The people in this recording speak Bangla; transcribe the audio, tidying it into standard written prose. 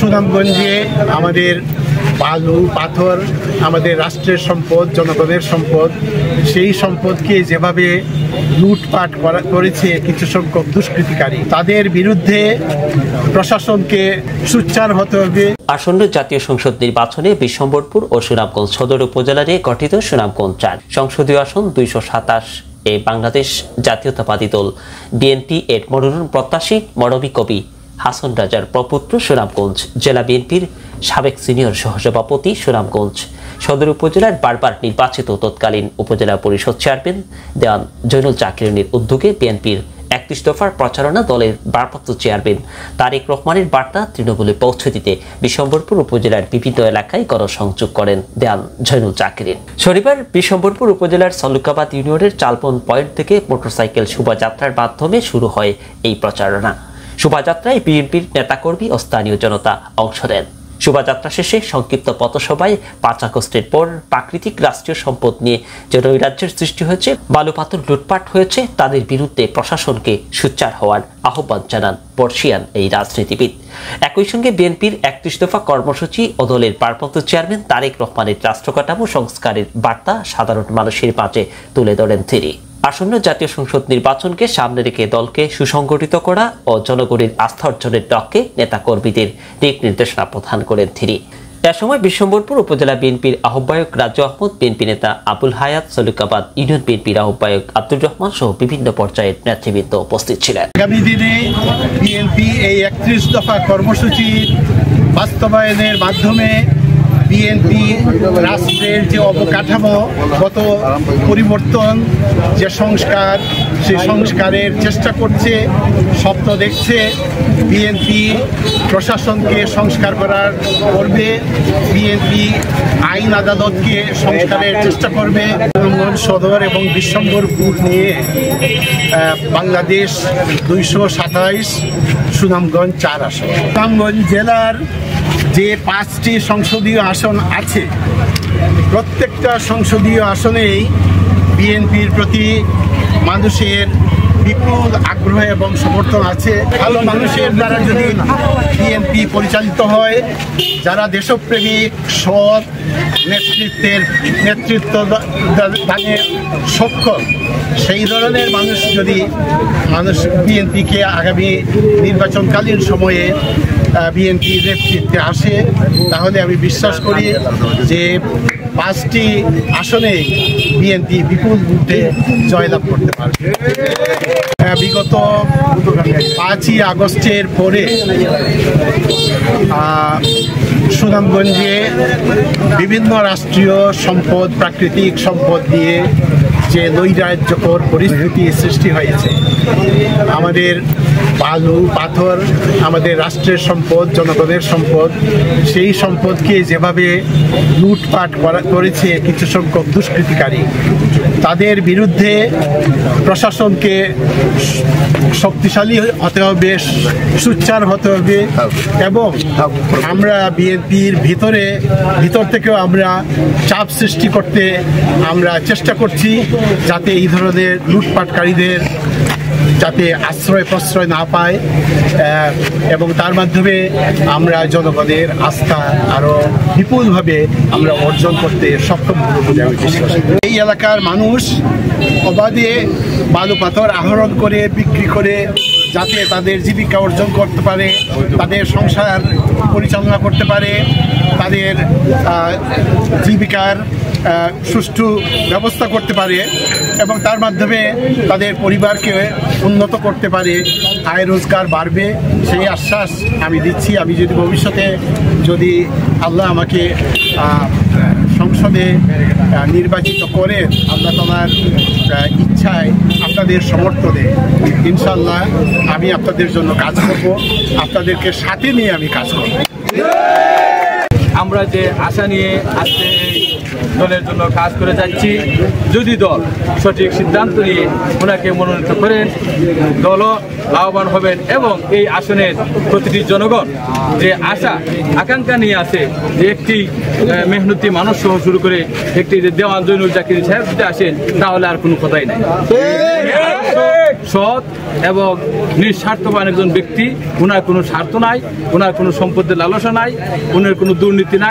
সুনামগঞ্জে আমাদের বালু পাথর আমাদের রাষ্ট্রের সম্পদ, জনগণের সম্পদ, সেই সম্পদকে যেভাবে লুটপাট করেছে কিছু সংখ্যক দুষ্কৃতিকারী, তাদের বিরুদ্ধে প্রশাসনকে সোচ্চার হতে হবে। আসন্ন জাতীয় সংসদ নির্বাচনে বিশ্বম্বরপুর ও সুনামগঞ্জ সদর উপজেলা নিয়ে গঠিত সুনামগঞ্জ ৪ সংসদীয় আসন ২২৭ এ বাংলাদেশ জাতীয়তাবাদী দল বিএনপি এর মনোনয়ন প্রত্যাশী মরমী কবি হাসন রাজার প্রপুত্র সুনামগঞ্জ জেলা বিএনপির সাবেক সিনিয়র সহসভাপতি সুনামগঞ্জ সদর উপজেলার বারবার নির্বাচিত তৎকালীন উপজেলা পরিষদ চেয়ারম্যান দেওয়ান জৈনুল জাকিরের উদ্যোগে বিএনপির ৩১ দফার প্রচারণা দলের ভারপ্রাপ্ত চেয়ারম্যান তারেক রহমানের বার্তা তৃণমূলে পৌঁছে দিতে বিশ্বম্বরপুর উপজেলার বিভিন্ন এলাকায় গণসংযোগ করেন দেওয়ান জৈনুল জাকির। শনিবার বিশ্বম্বরপুর উপজেলার সলুকাবাদ ইউনিয়নের চালপন পয়েন্ট থেকে মোটরসাইকেল শোভাযাত্রার মাধ্যমে শুরু হয় এই প্রচারণা। শোভাযাত্রায় বিএনপির নেতাকর্মী ও স্থানীয় জনতা অংশ নেন। শোভাযাত্রা শেষে সংক্ষিপ্ত পথসভায় ৫ আগস্টের পর প্রাকৃতিক রাষ্ট্রীয় সম্পদ নিয়ে যে নৈরাজ্যের সৃষ্টি হয়েছে, বালুপাথর লুটপাট হয়েছে, তাদের বিরুদ্ধে প্রশাসনকে সোচ্চার হওয়ার আহ্বান জানান বর্ষিয়ান এই রাজনীতিবিদ। একই সঙ্গে বিএনপির ৩১ দফা কর্মসূচি ও দলের ভারপ্রাপ্ত চেয়ারম্যান তারেক রহমানের রাষ্ট্র কাঠামো সংস্কারের বার্তা সাধারণ মানুষের মাঝে তুলে ধরেন তিনি। আসন্ন জাতীয় সংসদ নির্বাচনকে সামনে রেখে দলকে সুসংগঠিত করা ও জনগণের আস্থা অর্জনের লক্ষ্যে নেতাকর্মীদের দিক নির্দেশনা প্রদান করেন তিনি। এ সময় বিশ্বম্বরপুর উপজেলা বিএনপির আহ্বায়ক রাজু আহমদ, বিএনপি নেতা আবুল হায়াত, সলুকাবাদ ইউনিয়ন বিএনপির আহ্বায়ক আব্দুর রহমান সহ বিভিন্ন পর্যায়ের নেতৃবৃন্দ উপস্থিত ছিলেন। আগামী দিনে বিএনপি এই ৩১ দফা কর্মসূচি বাস্তবায়নের মাধ্যমে বিএনপি রাষ্ট্রের যে অবকাঠামো গত পরিবর্তন, যে সংস্কার, সেই সংস্কারের চেষ্টা করছে, স্বপ্ন দেখছে। বিএনপি প্রশাসনকে সংস্কার করবে, বিএনপি আইন আদালতকে সংস্কারের চেষ্টা করবে। সুনামগঞ্জ সদর এবং বিশ্বম্বরপুর নিয়ে বাংলাদেশ ২২৭, সুনামগঞ্জ ৪ আসন। সুনামগঞ্জ জেলার যে ৫টি সংসদীয় আসন আছে, প্রত্যেকটা সংসদীয় আসনেই বিএনপির প্রতি মানুষের বিপুল আগ্রহ এবং সমর্থন আছে। ভালো মানুষের দ্বারা যদি বিএনপি পরিচালিত হয়, যারা দেশপ্রেমিক, সৎ, নেতৃত্ব দানে সক্ষম, সেই ধরনের মানুষ বিএনপিকে আগামী নির্বাচনকালীন সময়ে বিএনপি নেতৃত্বে আসে, তাহলে আমি বিশ্বাস করি যে ৫টি আসনে বিএনপি বিপুল ভোটে জয়লাভ করতে পারবে। বিগত ৫ই আগস্টের পরে সুনামগঞ্জে বিভিন্ন রাষ্ট্রীয় সম্পদ, প্রাকৃতিক সম্পদ দিয়ে যে নৈরাজ্যকর পরিস্থিতি সৃষ্টি হয়েছে, আমাদের বালু পাথর আমাদের রাষ্ট্রের সম্পদ, জনগণের সম্পদ, সেই সম্পদকে যেভাবে লুটপাট করেছে কিছু সংখ্যক দুষ্কৃতিকারী, তাদের বিরুদ্ধে প্রশাসনকে শক্তিশালী হতে হবে, সোচ্চার হতে হবে। এবং আমরা বিএনপির ভিতর থেকেও আমরা চাপ সৃষ্টি করতে আমরা চেষ্টা করছি, যাতে এই ধরনের লুটপাটকারীদের যাতে আশ্রয় প্রশ্রয় না পায়, এবং তার মাধ্যমে আমরা জনগণের আস্থা আরও বিপুলভাবে আমরা অর্জন করতে সক্ষম হব বলে আমি বিশ্বাস করি। এই এলাকার মানুষ অবাধে বালু পাথর আহরণ করে বিক্রি করে যাতে তাদের জীবিকা অর্জন করতে পারে, তাদের সংসার পরিচালনা করতে পারে, তাদের জীবিকার সুষ্ঠু ব্যবস্থা করতে পারে এবং তার মাধ্যমে তাদের পরিবারকে উন্নত করতে পারে, আয় রোজগার বাড়বে, সেই আশ্বাস আমি দিচ্ছি। আমি যদি ভবিষ্যতে যদি আল্লাহ আমাকে সংসদে নির্বাচিত করে, আল্লাহ তাআলার ইচ্ছায় আপনাদের সমর্থনে ইনশাআল্লাহ আমি আপনাদের জন্য কাজ করব, আপনাদেরকে সাথে নিয়ে আমি কাজ করব। আমরা যে আশা নিয়ে আজকে দলের জন্য কাজ করে যাচ্ছি। যদি দল সঠিক সিদ্ধান্ত নিয়ে ওনাকে মনোনীত করেন, দলও লাভবান হবেন এবং এই আসনের প্রতিটি জনগণ যে আশা আকাঙ্ক্ষা নিয়ে আছে যে একটি মেহনতি মানুষ সহ শুরু করে একটি যে দেওয়ান জৈনুল জাকির সাহেব যদি আসেন তাহলে আর কোনো কথাই নাই। সৎ এবং নিঃস্বার্থবান একজন ব্যক্তি, ওনার কোনো স্বার্থ নাই, ওনার কোনো সম্পদের লালসা নাই, ওনার কোনো দুর্নীতি নাই।